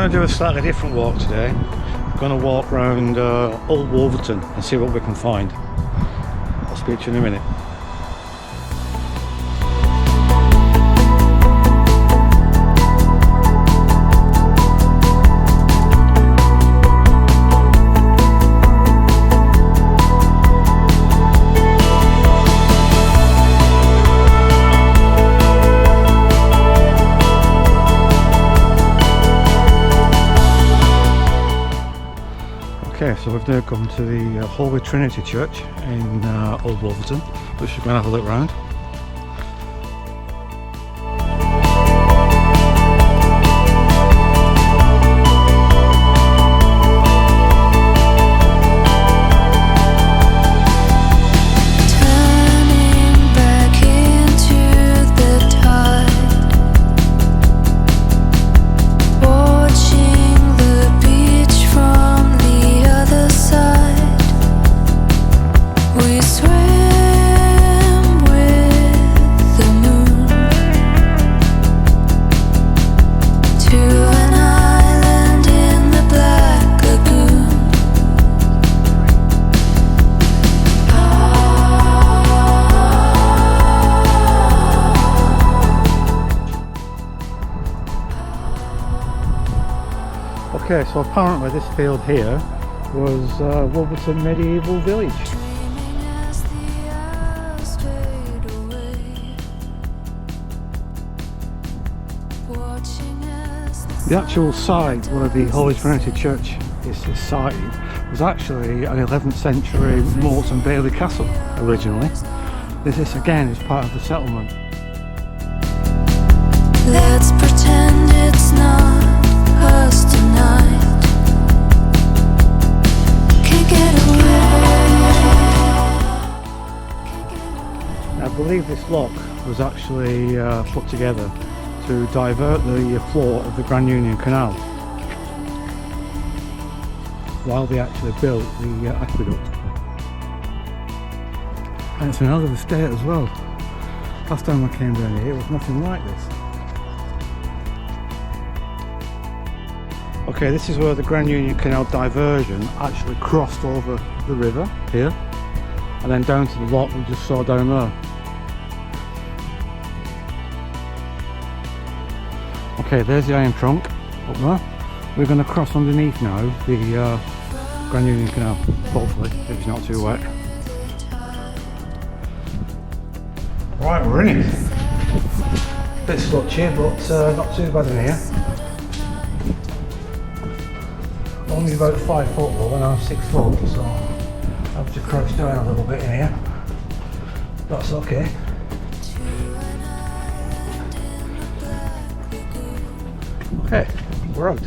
going to do a slightly different walk today. I'm going to walk around Old Wolverton and see what we can find. I'll speak to you in a minute. Okay, so we've now come to the Holy Trinity Church in Old Wolverton, which we're going to have a look around. Okay, so apparently this field here was Wolverton medieval village. The actual site where the Holy Trinity Church is sited was actually an 11th century Moats and Bailey castle originally. This again is part of the settlement. Let's pretend it's not us tonight. Can't get away. I believe this lock was actually put together to divert the flow of the Grand Union Canal while they actually built the aqueduct. And it's another estate as well. Last time I came down here it was nothing like this. Okay, this is where the Grand Union Canal diversion actually crossed over the river here and then down to the lock we just saw down there. Okay, there's the Iron Trunk up there. We're going to cross underneath now the Grand Union Canal, hopefully, if it's not too wet. Right, we're in it. Bit slutchy, but not too bad in here. Only about 5 foot low and I'm 6 foot, so I have to crouch down a little bit in here. That's okay. Okay, we're out.